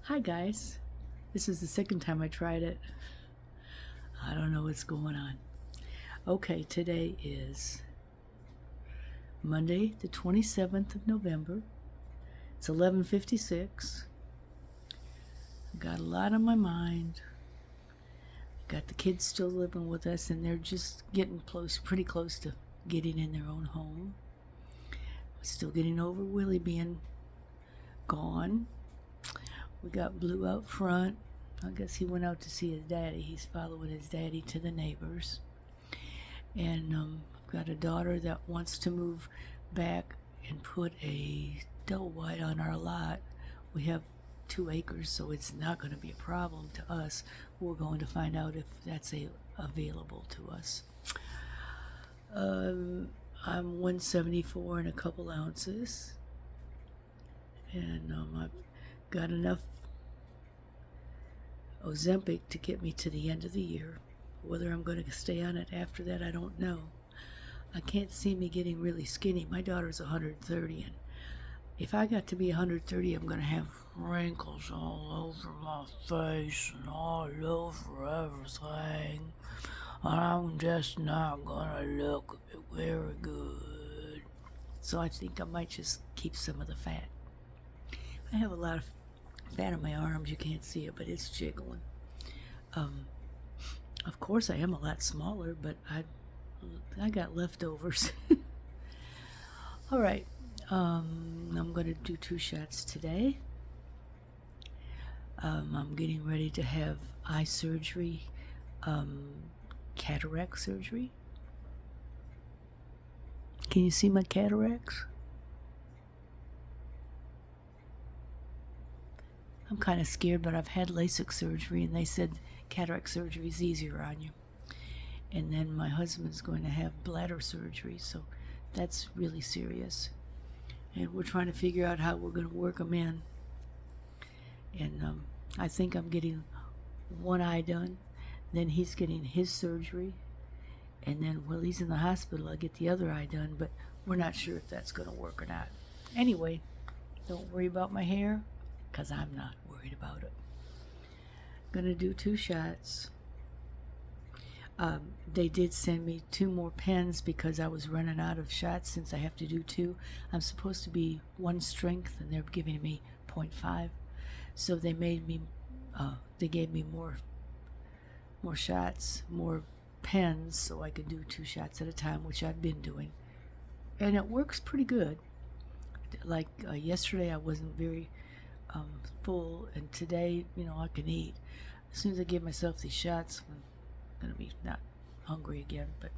Hi guys, this is the second time I tried it. I don't know what's going on. Okay, today is Monday the 27th of November. It's 11:56. Got a lot on my mind. Got the kids still living with us and they're just getting pretty close to getting in their own home. Still getting over Willie being gone. We got Blue out front. I guess he went out to see his daddy. He's following his daddy to the neighbors. And I've got a daughter that wants to move back and put a double wide on our lot. We have 2 acres, so it's not going to be a problem to us. We're going to find out if that's available to us. I'm 174 and a couple ounces. And I've got enough Ozempic to get me to the end of the year. Whether I'm going to stay on it after that, I don't know. I can't see me getting really skinny. My daughter's 130, and if I got to be 130, I'm going to have wrinkles all over my face and all over everything. And I'm just not going to look very good. So I think I might just keep some of the fat. I have a lot of fat on my arms. You can't see it, but it's jiggling. Of course I am a lot smaller, but I got leftovers. All right, I'm going to do 2 shots today. I'm getting ready to have eye surgery, cataract surgery. Can you see my cataracts? I'm kind of scared, but I've had LASIK surgery, and they said cataract surgery is easier on you. And then my husband's going to have bladder surgery, so that's really serious. And we're trying to figure out how we're going to work them in. And I think I'm getting one eye done, then he's getting his surgery, and then while he's in the hospital, I'll get the other eye done, but we're not sure if that's going to work or not. Anyway, don't worry about my hair, because I'm not worried about it. I'm going to do 2 shots. They did send me 2 more pens because I was running out of shots since I have to do 2. I'm supposed to be 1 strength, and they're giving me 0.5. So they made me, they gave me more shots, more pens, so I could do 2 shots at a time, which I've been doing. And it works pretty good. Like yesterday I wasn't very full, and today, I can eat. As soon as I give myself these shots, I'm going to be not hungry again. But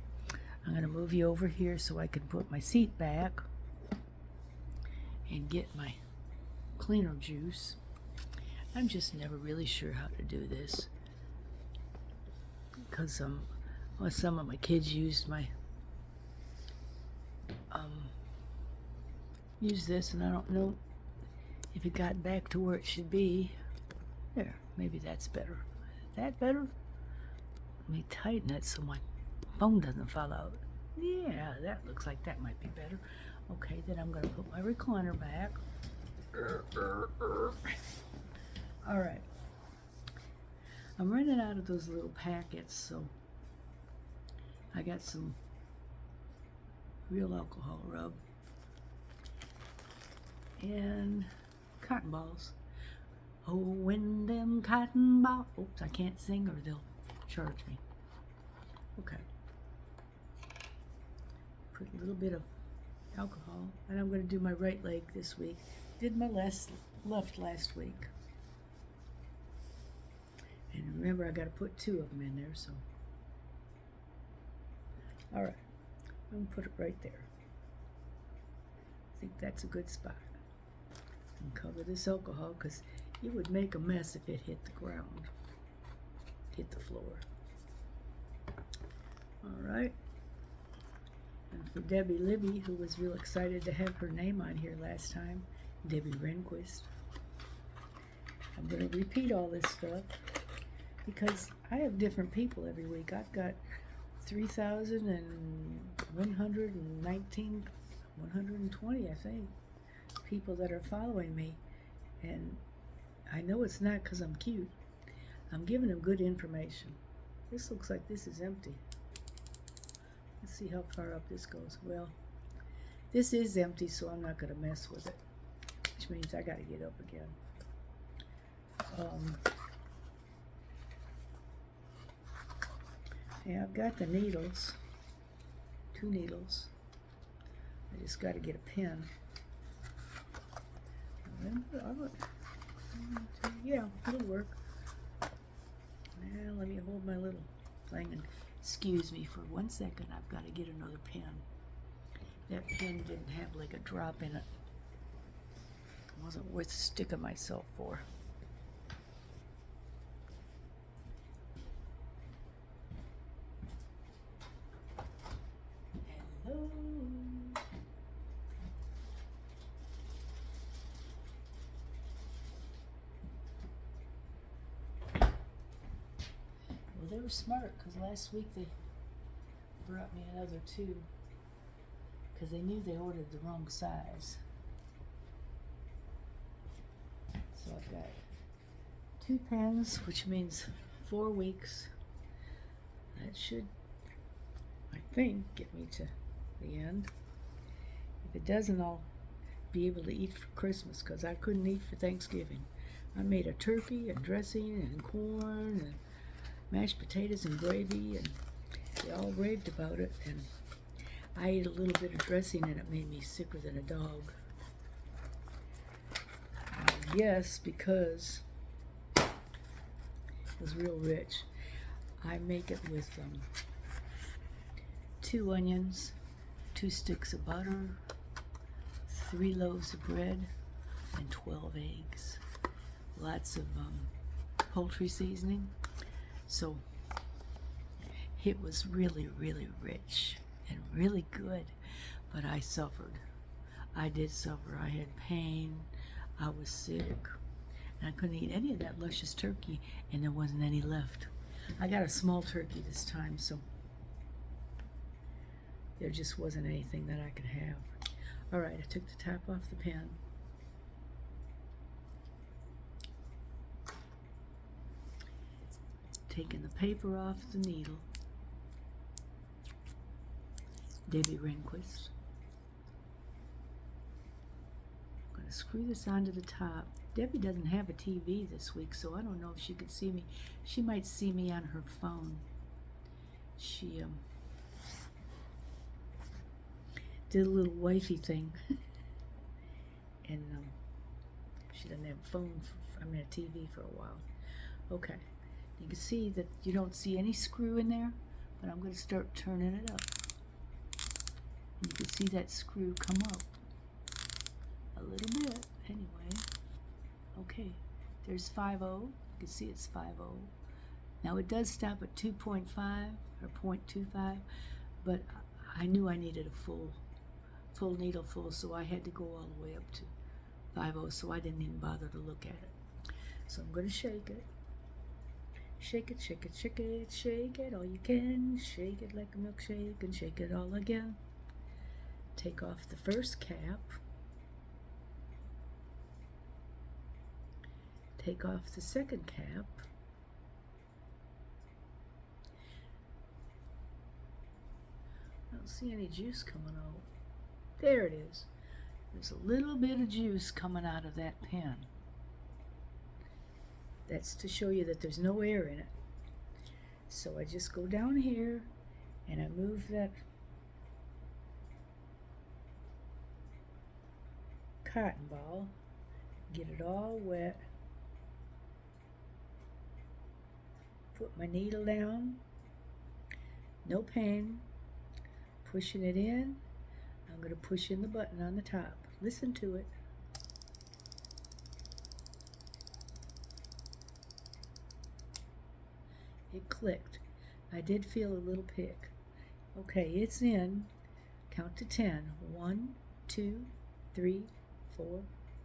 I'm going to move you over here so I can put my seat back and get my cleaner juice. I'm just never really sure how to do this because some of my kids used use this, and I don't know if it got back to where it should be. There, maybe that's better. That better? Let me tighten it so my phone doesn't fall out. Yeah, that looks like that might be better. Okay, then I'm going to put my recliner back. All right. I'm running out of those little packets, so I got some real alcohol rub and cotton balls. Oh, when them cotton balls. Oops, I can't sing or they'll charge me. Okay. Put a little bit of alcohol, and I'm going to do my right leg this week. Did my left last week. And remember, I got to put 2 of them in there, so. All right. I'm going to put it right there. I think that's a good spot. And cover this alcohol, because it would make a mess if it hit the ground, hit the floor. All right. And for Debbie Libby, who was real excited to have her name on here last time, Debbie Rehnquist, I'm going to repeat all this stuff because I have different people every week. I've got 3,119, 120, I think, people that are following me, and I know it's not because I'm cute. I'm giving them good information. This looks like this is empty. Let's see how far up this goes. Well, this is empty, so I'm not going to mess with it, which means I got to get up again. Yeah, I've got the needles, 2 needles. I just got to get a pen. Yeah, it'll work. Now let me hold my little thing and excuse me for 1 second. I've got to get another pen. That pen didn't have like a drop in it. It wasn't worth sticking myself for. Hello. Well, they were smart because last week they brought me another 2 because they knew they ordered the wrong size. So I've got 2 pens, which means 4 weeks. That should, I think, get me to the end. If it doesn't, I'll be able to eat for Christmas because I couldn't eat for Thanksgiving. I made a turkey and dressing and corn and mashed potatoes and gravy, and they all raved about it, and I ate a little bit of dressing and it made me sicker than a dog. Yes, because it was real rich. I make it with 2 onions, 2 sticks of butter, 3 loaves of bread, and 12 eggs. Lots of poultry seasoning. So it was really, really rich and really good, but I suffered. I did suffer. I had pain. I was sick. And I couldn't eat any of that luscious turkey, and there wasn't any left. I got a small turkey this time, so there just wasn't anything that I could have. All right, I took the top off the pen. Taking the paper off the needle. Debbie Rehnquist. I'm going to screw this onto the top. Debbie doesn't have a TV this week, so I don't know if she could see me. She might see me on her phone. She did a little wifey thing. And she doesn't have a phone, a TV for a while. Okay. You can see that you don't see any screw in there, but I'm going to start turning it up. You can see that screw come up a little bit, anyway. Okay, there's 5.0. You can see it's 5.0. Now it does stop at 2.5 or 0.25, but I knew I needed a full needle full, so I had to go all the way up to 5.0, so I didn't even bother to look at it. So I'm going to shake it. Shake it, shake it, shake it, shake it all you can. Shake it like a milkshake and shake it all again. Take off the first cap. Take off the second cap. I don't see any juice coming out. There it is. There's a little bit of juice coming out of that pen. That's to show you that there's no air in it. So I just go down here and I move that cotton ball, get it all wet, put my needle down, no pain, pushing it in. I'm going to push in the button on the top. Listen to it. It clicked. I did feel a little pick. Okay, it's in. Count to 10. 1, 2, 3, 4,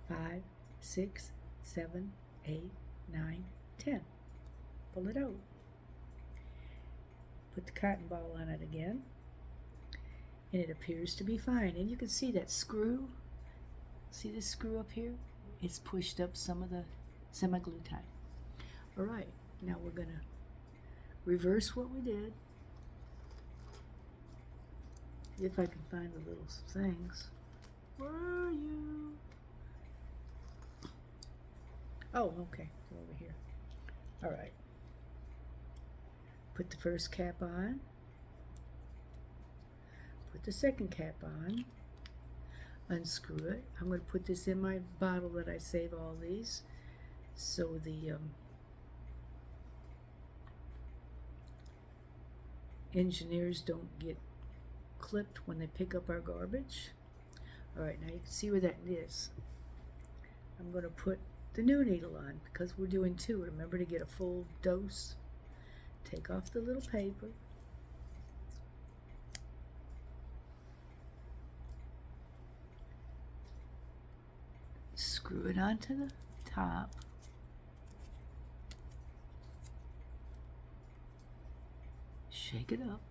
5, 6, 7, 8, 9, 10. Pull it out. Put the cotton ball on it again. And it appears to be fine. And you can see that screw. See this screw up here? It's pushed up some of the semi-glue-tie. All right, now we're going to reverse what we did. If I can find the little things. Where are you? Oh, okay, they're over here. All right. Put the first cap on. Put the second cap on. Unscrew it. I'm going to put this in my bottle that I save all these, so the engineers don't get clipped when they pick up our garbage. Alright, now you can see where that is. I'm going to put the new needle on because we're doing 2. Remember to get a full dose. Take off the little paper. Screw it onto the top. Shake it up.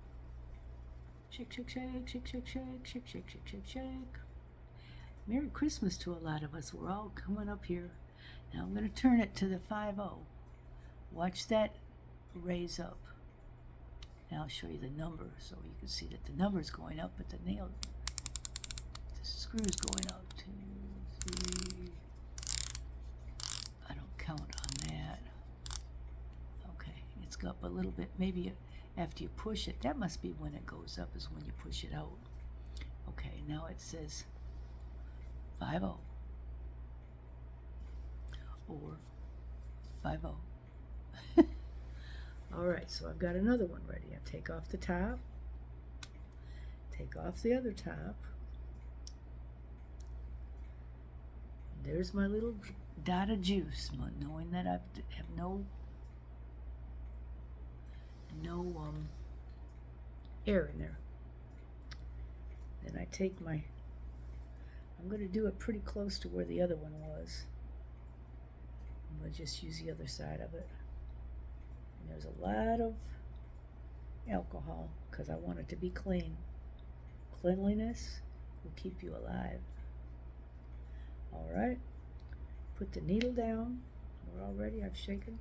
Shake, shake, shake, shake, shake, shake, shake, shake, shake, shake, shake. Merry Christmas to a lot of us. We're all coming up here. Now I'm going to turn it to the 5-0. Watch that raise up. Now I'll show you the number so you can see that the number is going up, but the nail, the screw is going up. 2, 3. I don't count on that. Okay, it's up a little bit. Maybe after you push it, that must be when it goes up, is when you push it out. Okay, now it says 5-0 or 5-0. Alright, so I've got another one ready. I take off the top, take off the other top. There's my little dot of juice, knowing that I have no air in there. Then I take my, I'm going to do it pretty close to where the other one was. I'm going to just use the other side of it. And there's a lot of alcohol because I want it to be clean. Cleanliness will keep you alive. Alright, put the needle down. We're all ready, I've shaken.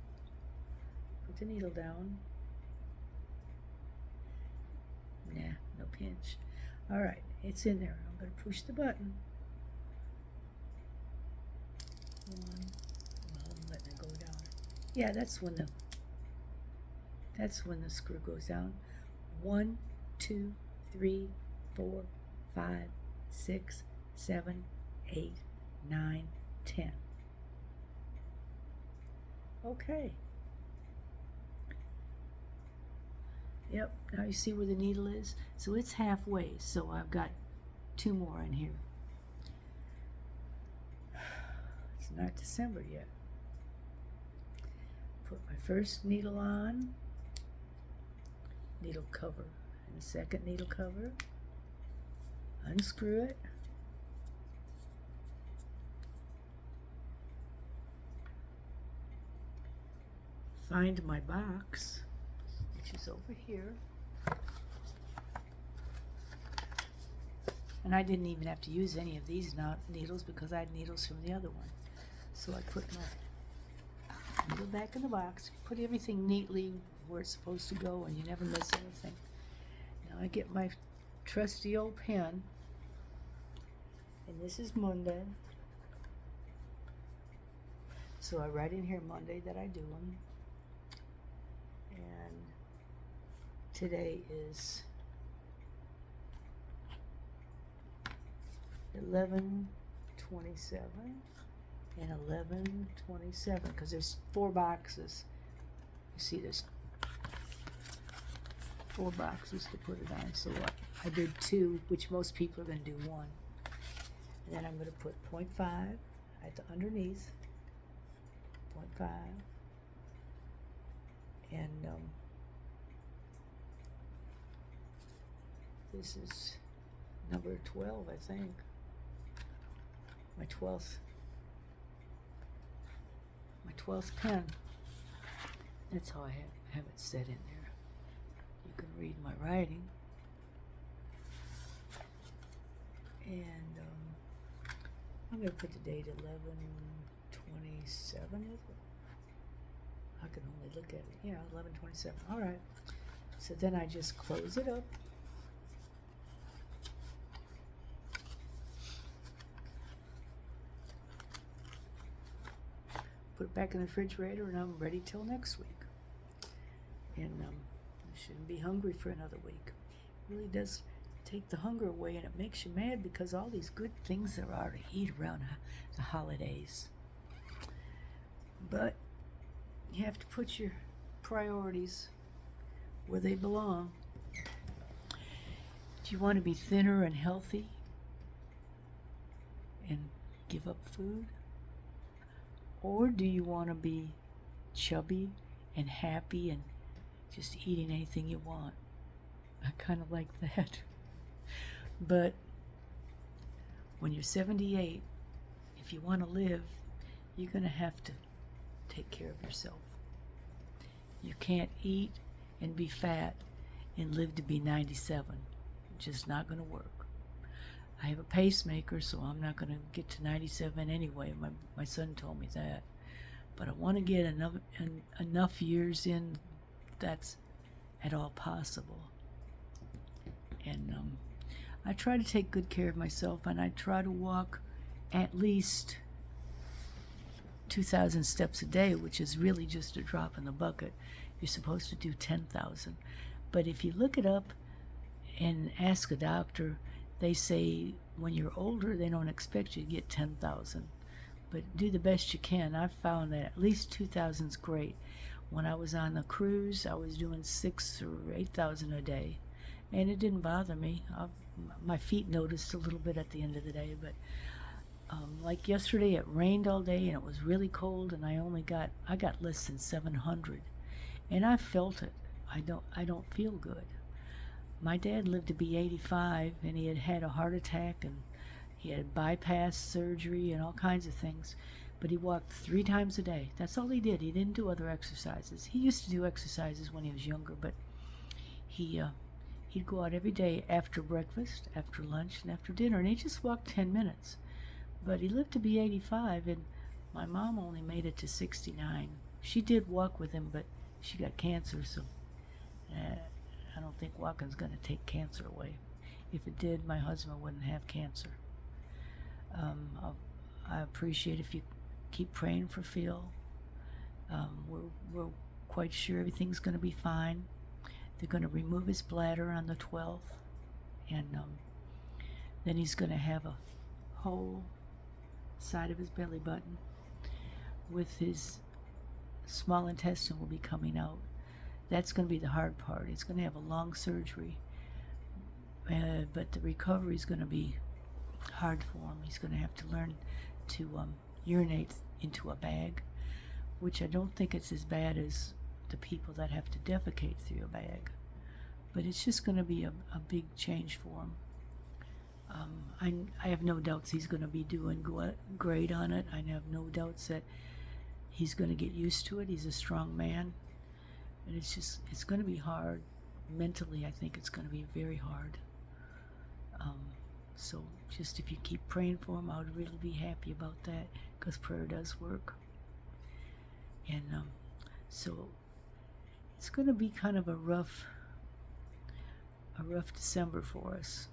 Put the needle down. Nah, no pinch. Alright, it's in there. I'm going to push the button. Well, I'm letting it go down. Yeah, that's when the screw goes down. 1, 2, 3, 4, 5, 6, 7, 8, 9, 10. Okay. Yep, now you see where the needle is? So it's halfway, so I've got 2 more in here. It's not December yet. Put my first needle on, needle cover, and the second needle cover. Unscrew it. Find my box, which is over here. And I didn't even have to use any of these needles because I had needles from the other one. So I put my needle back in the box, put everything neatly where it's supposed to go, and you never miss anything. Now I get my trusty old pen, and this is Monday. So I write in here Monday that I do them. And today is 11/27 and 11/27 because there's 4 boxes. You see there's 4 boxes to put it on. So I did 2, which most people are going to do 1. And then I'm going to put 0.5 at the underneath. 0.5. And this is number 12, I think. My 12th pen. That's how I have it set in there. You can read my writing. And I'm going to put the date 11/27. 11:27 is it? I can only look at it. Yeah, 11:27. All right. So then I just close it up. Put it back in the refrigerator, and I'm ready till next week. And I shouldn't be hungry for another week. It really does take the hunger away, and it makes you mad because all these good things there are to eat around the holidays. But you have to put your priorities where they belong. Do you want to be thinner and healthy and give up food? Or do you want to be chubby and happy and just eating anything you want? I kind of like that. But when you're 78, if you want to live, you're going to have to take care of yourself. You can't eat and be fat and live to be 97. It's just not going to work. I have a pacemaker, so I'm not going to get to 97 anyway. My son told me that. But I want to get enough years in that's at all possible. And I try to take good care of myself, and I try to walk at least 2,000 steps a day, which is really just a drop in the bucket. You're supposed to do 10,000. But if you look it up and ask a doctor, they say when you're older, they don't expect you to get 10,000. But do the best you can. I've found that at least 2,000 is great. When I was on the cruise, I was doing 6,000 or 8,000 a day, and it didn't bother me. My feet noticed a little bit at the end of the day, but like yesterday, it rained all day and it was really cold, and I got less than 700, and I felt it. I don't feel good. My dad lived to be 85, and he had had a heart attack, and he had bypass surgery and all kinds of things. But he walked 3 times a day. That's all he did. He didn't do other exercises. He used to do exercises when he was younger, but he'd go out every day after breakfast, after lunch, and after dinner, and he just walked 10 minutes. But he lived to be 85, and my mom only made it to 69. She did walk with him, but she got cancer, so I don't think walking's going to take cancer away. If it did, my husband wouldn't have cancer. I appreciate if you keep praying for Phil. We're quite sure everything's going to be fine. They're going to remove his bladder on the 12th, and then he's going to have a whole side of his belly button with his small intestine will be coming out. That's going to be the hard part. He's going to have a long surgery, but the recovery is going to be hard for him. He's going to have to learn to urinate into a bag, which I don't think it's as bad as the people that have to defecate through a bag, but it's just going to be a big change for him. I have no doubts he's going to be doing great on it. I have no doubts that he's going to get used to it. He's a strong man, and it's going to be hard. Mentally, I think it's going to be very hard. So just if you keep praying for him, I would really be happy about that, because prayer does work. And so it's going to be kind of a rough December for us.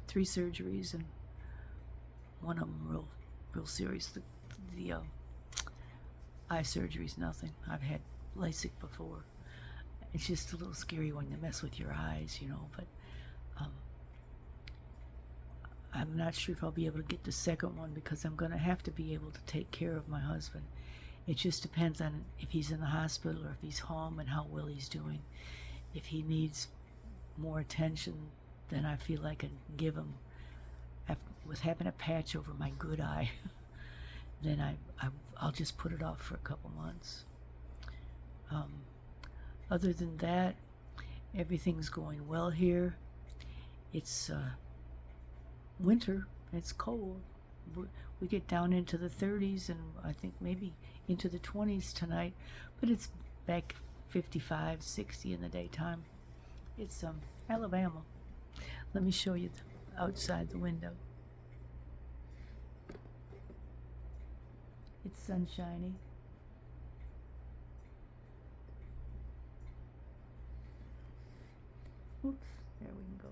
3 surgeries, and one of them real serious. The eye surgery's nothing. I've had LASIK before. It's just a little scary when they mess with your eyes, but I'm not sure if I'll be able to get the second one, because I'm going to have to be able to take care of my husband. It just depends on if he's in the hospital or if he's home and how well he's doing. If he needs more attention than I feel I can give him with having a patch over my good eye, then I'll just put it off for a couple months. Other than that, everything's going well here. It's winter. It's cold. We get down into the 30s, and I think maybe into the 20s tonight, but it's back 55, 60 in the daytime. It's Alabama. Let me show you outside the window. It's sunshiny. Oops, there we can go.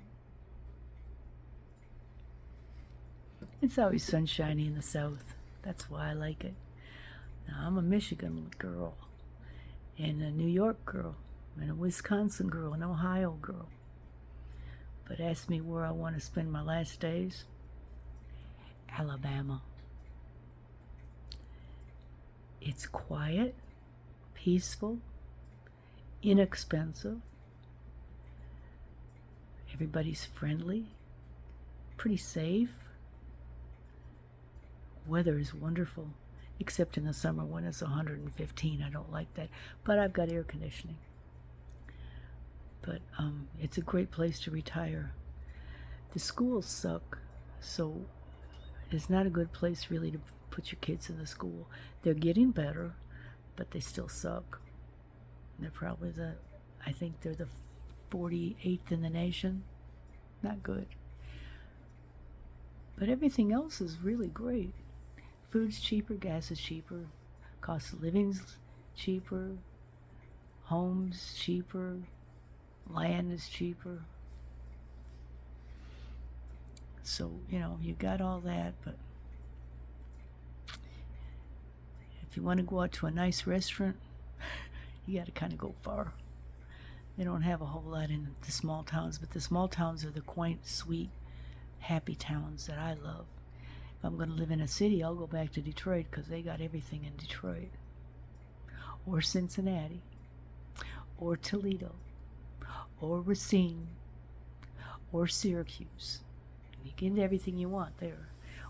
It's always sunshiny in the south. That's why I like it. Now, I'm a Michigan girl, and a New York girl, and a Wisconsin girl, an Ohio girl. But ask me where I want to spend my last days. Alabama. It's quiet, peaceful, inexpensive. Everybody's friendly, pretty safe. Weather is wonderful, except in the summer when it's 115. I don't like that, but I've got air conditioning. But it's a great place to retire. The schools suck, so it's not a good place really to put your kids in the school. They're getting better, but they still suck. They're probably I think they're the 48th in the nation. Not good. But everything else is really great. Food's cheaper, gas is cheaper, cost of living's cheaper, homes cheaper, land is cheaper. So, you got all that, but if you want to go out to a nice restaurant, you got to kind of go far. They don't have a whole lot in the small towns, but the small towns are the quaint, sweet, happy towns that I love. If I'm going to live in a city, I'll go back to Detroit because they got everything in Detroit. Or Cincinnati. Or Toledo. Or Racine. Or Syracuse. You get everything you want there.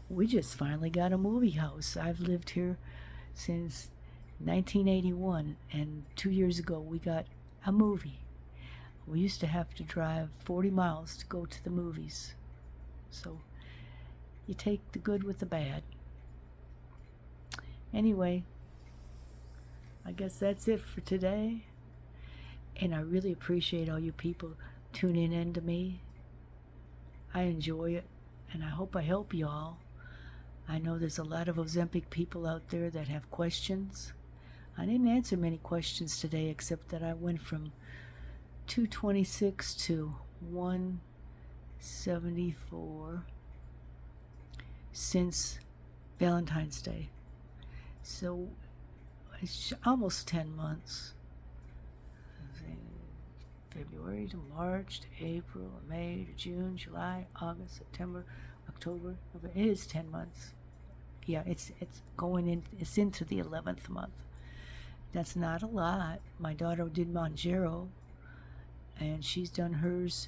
We just finally got a movie house. I've lived here since 1981, and 2 years ago we got a movie. We used to have to drive 40 miles to go to the movies. So you take the good with the bad. Anyway, I guess that's it for today. And I really appreciate all you people tuning in to me. I enjoy it, and I hope I help you all. I know there's a lot of Ozempic people out there that have questions. I didn't answer many questions today, except that I went from 226 to 174 since Valentine's Day. So it's almost 10 months. February to March to April, May to June, July, August, September, October, November. It is 10 months. Yeah, it's into the 11th month. That's not a lot. My daughter did Mounjaro, and she's done hers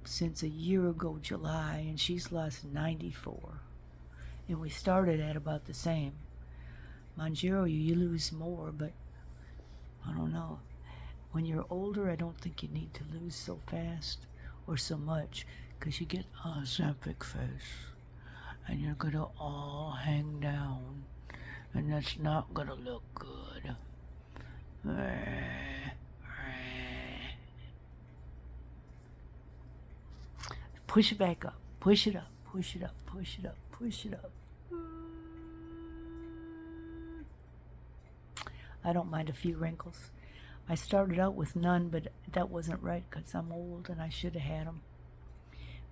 since a year ago, July, and she's lost 94. And we started at about the same. Mounjaro, you lose more, but I don't know. When you're older, I don't think you need to lose so fast or so much, because you get Ozempic face, and you're gonna all hang down, and that's not gonna look good. Push it back up. Push it up. Push it up. Push it up. Push it up. I don't mind a few wrinkles. I started out with none, but that wasn't right because I'm old and I should have had them.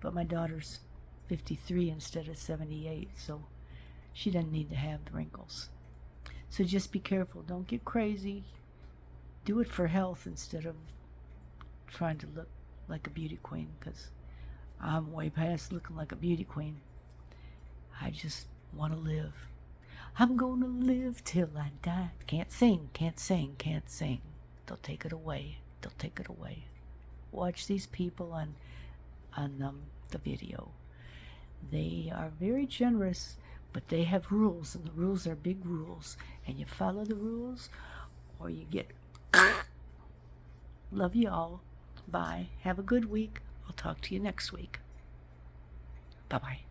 But my daughter's 53 instead of 78, so she doesn't need to have the wrinkles. So just be careful. Don't get crazy. Do it for health instead of trying to look like a beauty queen, because I'm way past looking like a beauty queen. I just want to live. I'm gonna live till I die. Can't sing, can't sing, can't sing. They'll take it away. They'll take it away. Watch these people on the video. They are very generous, but they have rules, and the rules are big rules. And you follow the rules, or you get... Love you all. Bye. Have a good week. I'll talk to you next week. Bye-bye.